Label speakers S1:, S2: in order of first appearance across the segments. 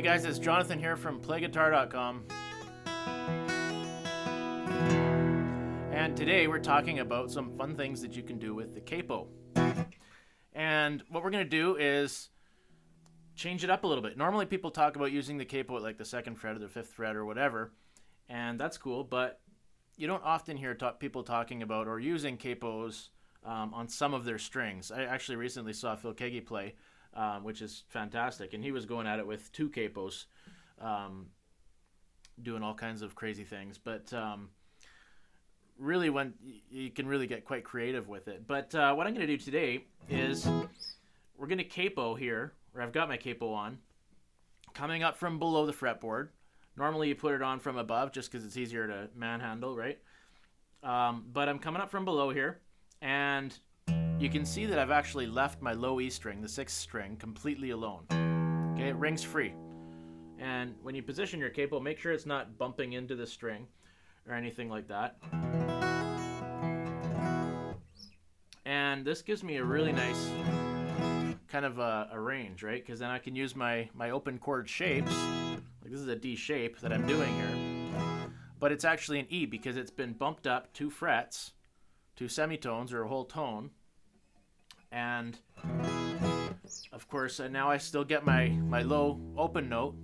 S1: guys, it's Jonathan here from PlayGuitar.com. And today we're talking about some fun things that you can do with the Capo. And what we're going to do is change it up a little bit. Normally people talk about using the Capo at like the 2nd fret or the 5th fret or whatever, and that's cool, but you don't often hear people talking about or using Capos on some of their strings. I actually recently saw Phil Kegi play, which is fantastic, and he was going at it with 2 Capos, doing all kinds of crazy things, but really when you can really get quite creative with it. But what I'm going to do today is we're going to Capo here, where I've got my Capo on, coming up from below the fretboard. Normally you put it on from above just because it's easier to manhandle, right? But I'm coming up from below here, and you can see that I've actually left my low E string, the 6th string, completely alone. Okay, it rings free. And when you position your Capo, make sure it's not bumping into the string or anything like that. And this gives me a really nice kind of a range, right? Because then I can use my open chord shapes. Like this is a D shape that I'm doing here, but it's actually an E because it's been bumped up 2 frets, 2 semitones or a whole tone. And of course now I still get my low open note,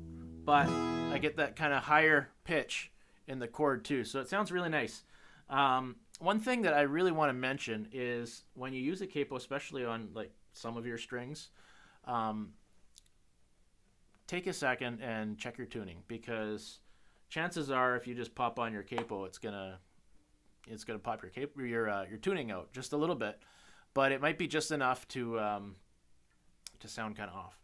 S1: but I get that kind of higher pitch in the chord too, so it sounds really nice. One thing that I really want to mention is when you use a Capo, especially on like some of your strings, take a second and check your tuning, because chances are if you just pop on your Capo, it's gonna pop your tuning out just a little bit, but it might be just enough to sound kind of off,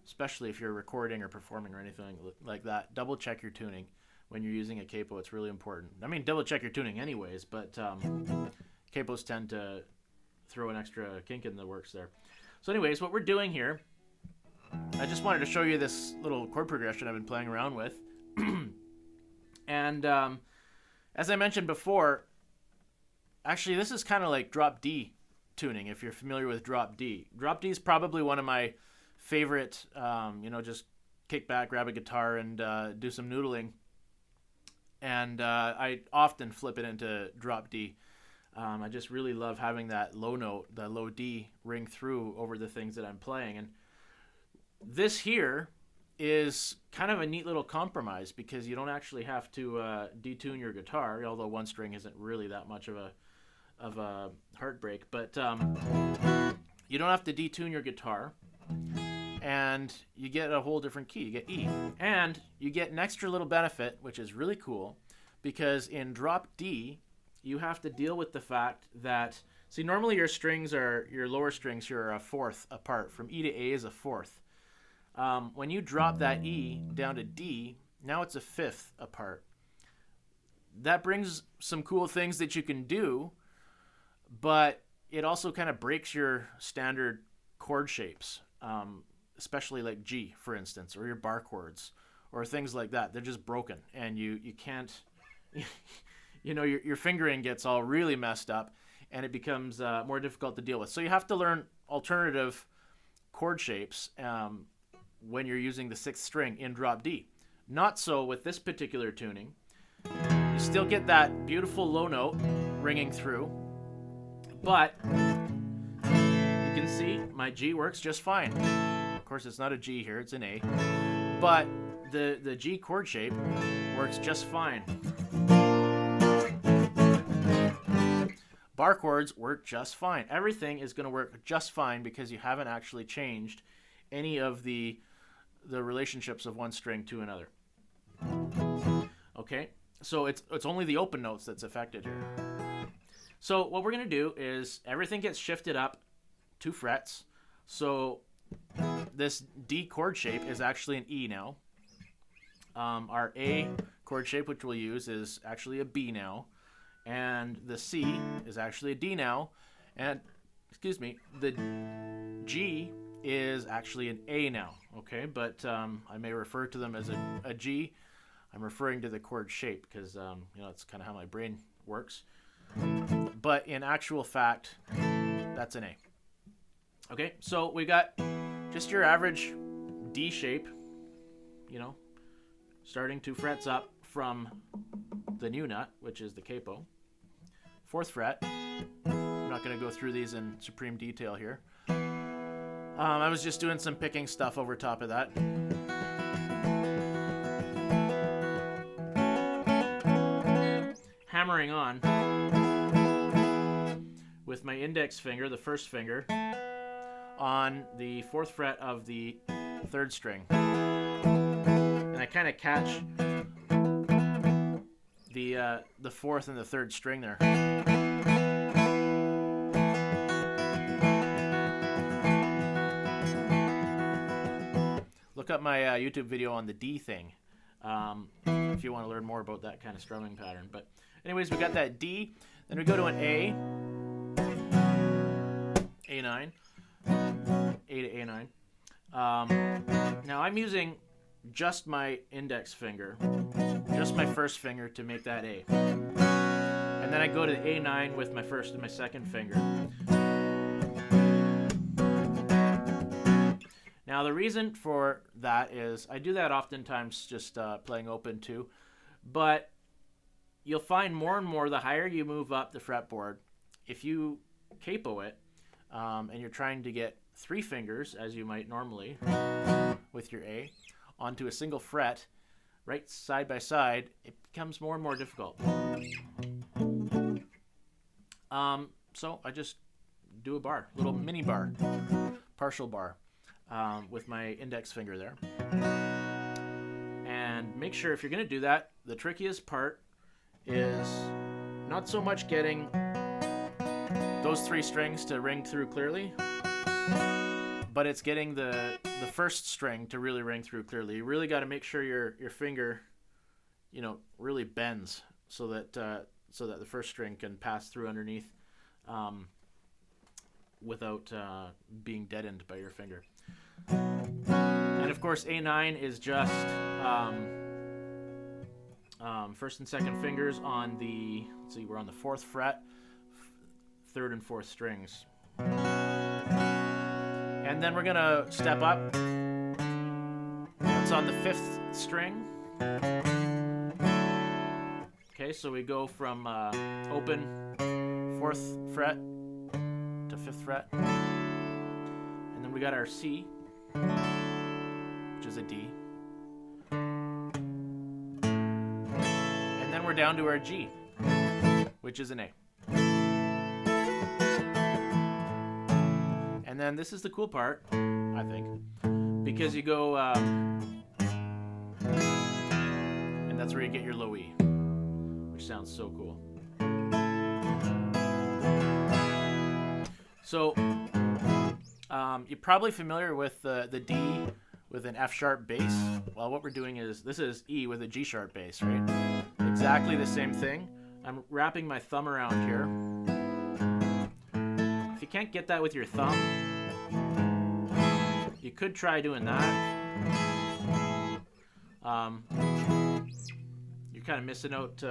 S1: especially if you're recording or performing or anything like that. Double check your tuning when you're using a Capo. It's really important. I mean, double check your tuning anyways, but Capos tend to throw an extra kink in the works there. So anyways, what we're doing here, I just wanted to show you this little chord progression I've been playing around with. And as I mentioned before, actually this is kind of like drop D tuning, if you're familiar with drop D. Drop D is probably one of my favorite, just kick back, grab a guitar, and do some noodling. And I often flip it into drop D. I just really love having that low note, the low D, ring through over the things that I'm playing. And this here is kind of a neat little compromise because you don't actually have to detune your guitar, although one string isn't really that much of a heartbreak. But you don't have to detune your guitar, and you get a whole different key. You get E, and you get an extra little benefit, which is really cool, because in drop D, you have to deal with the fact that, see, normally your lower strings here are a 4th apart. From E to A is a 4th. When you drop that E down to D, now it's a 5th apart. That brings some cool things that you can do, but it also kind of breaks your standard chord shapes, especially like G, for instance, or your bar chords, or things like that. They're just broken, and you can't, your fingering gets all really messed up, and it becomes more difficult to deal with. So you have to learn alternative chord shapes when you're using the 6th string in drop D. Not so with this particular tuning. You still get that beautiful low note ringing through, but you can see my G works just fine. Of course, it's not a G here, it's an A, but the G chord shape works just fine. Bar chords work just fine. Everything is going to work just fine because you haven't actually changed any of the relationships of one string to another. Okay, so it's only the open notes that's affected here. So what we're going to do is everything gets shifted up 2 frets. So this D chord shape is actually an E now. Our A chord shape, which we'll use, is actually a B now. And the C is actually a D now. And, the G is actually an A now. Okay, but I may refer to them as a G. I'm referring to the chord shape because, it's kind of how my brain works. But in actual fact, that's an A. Okay, so we got just your average D shape you know, starting 2 frets up from the new nut, which is the capo. 4th fret. I'm not going to go through these in supreme detail here. I was just doing some picking stuff over top of that. Hammering on with my index finger, the 1st finger, on the 4th fret of the 3rd string. And I kind of catch the 4th and the 3rd string there. Look up my YouTube video on the D thing if you want to learn more about that kind of strumming pattern. But anyways, we got that D, then we go to an A, A9, A to A9. Now I'm using just my index finger, just my 1st finger to make that A. And then I go to the A9 with my 1st and my 2nd finger. Now the reason for that is I do that oftentimes just playing open too, but you'll find more and more the higher you move up the fretboard, if you capo it and you're trying to get 3 fingers, as you might normally with your A, onto a single fret, right side by side, it becomes more and more difficult. So I just do a bar, little mini bar, partial bar. With my index finger there. And make sure if you're going to do that, the trickiest part is not so much getting those 3 strings to ring through clearly, but it's getting the 1st string to really ring through clearly. You really got to make sure your finger, you know, really bends so that the 1st string can pass through underneath without being deadened by your finger. And of course A9 is just 1st and 2nd fingers on the, let's see, we're on the 4th fret, 3rd and 4th strings. And then we're gonna step up. It's on the 5th string. Okay, so we go from open 4th fret to 5th fret. And then we got our C, which is a D. And then we're down to our G, which is an A. And then this is the cool part, I think, because you go, and that's where you get your low E, which sounds so cool. So, you're probably familiar with the D with an F sharp bass. Well, what we're doing is, this is E with a G sharp bass, right? Exactly the same thing. I'm wrapping my thumb around here. If you can't get that with your thumb, you could try doing that. You're kind of missing out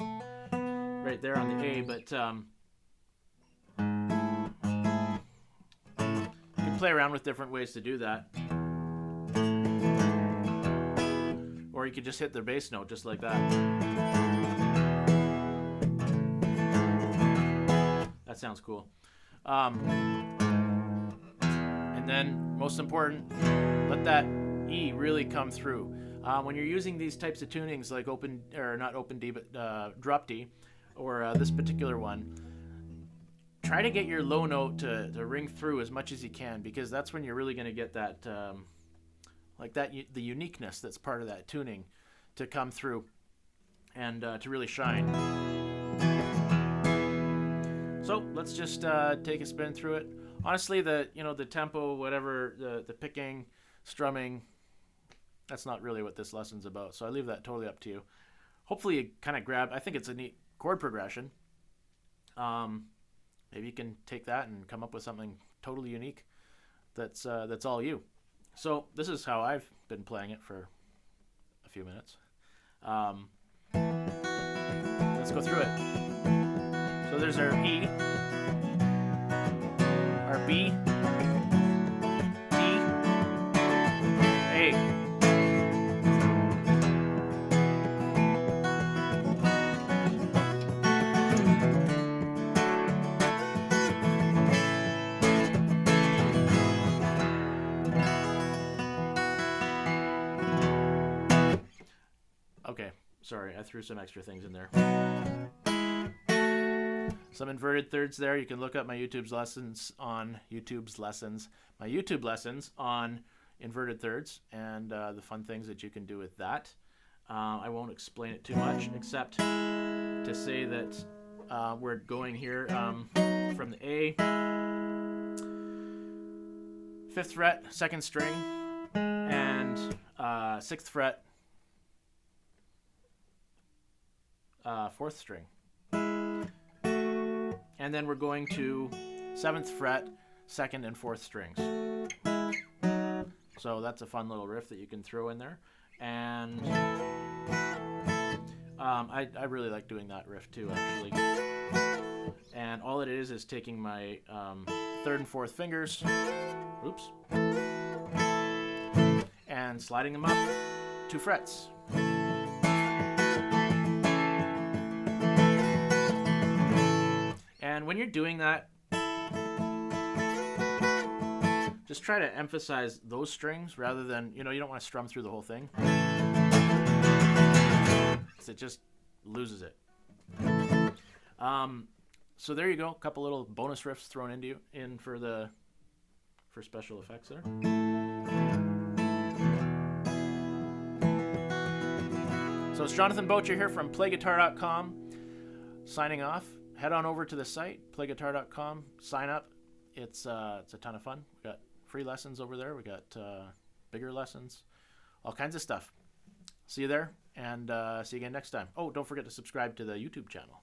S1: right there on the A, but you can play around with different ways to do that. Or you could just hit the bass note just like that. That sounds cool. And then, most important, let that E really come through. When you're using these types of tunings, like open, or not open D, but drop D, or this particular one, try to get your low note to ring through as much as you can, because that's when you're really going to get that, the uniqueness that's part of that tuning to come through and to really shine. So let's just take a spin through it. Honestly, the tempo, whatever, the picking, strumming, that's not really what this lesson's about. So I leave that totally up to you. Hopefully you kind of grab, I think it's a neat chord progression. Maybe you can take that and come up with something totally unique that's all you. So this is how I've been playing it for a few minutes. Let's go through it. So there's our E, our B, D, A, sorry, I threw some extra things in there. Some inverted thirds there. You can look up my YouTube lessons on inverted thirds and the fun things that you can do with that. I won't explain it too much, except to say that we're going here from the A, 5th fret, 2nd string, and 6th fret, 4th string. And then we're going to 7th fret, 2nd and 4th strings. So that's a fun little riff that you can throw in there. And I really like doing that riff too, actually. And all it is taking my 3rd and 4th fingers, oops, and sliding them up 2 frets. And when you're doing that, just try to emphasize those strings rather than, you don't want to strum through the whole thing. It just loses it. So there you go, a couple little bonus riffs thrown into you for special effects there. So it's Jonathan Bocher here from PlayGuitar.com, signing off. Head on over to the site, PlayGuitar.com, sign up. It's a ton of fun. We got free lessons over there. We got bigger lessons, all kinds of stuff. See you there, and see you again next time. Oh, don't forget to subscribe to the YouTube channel.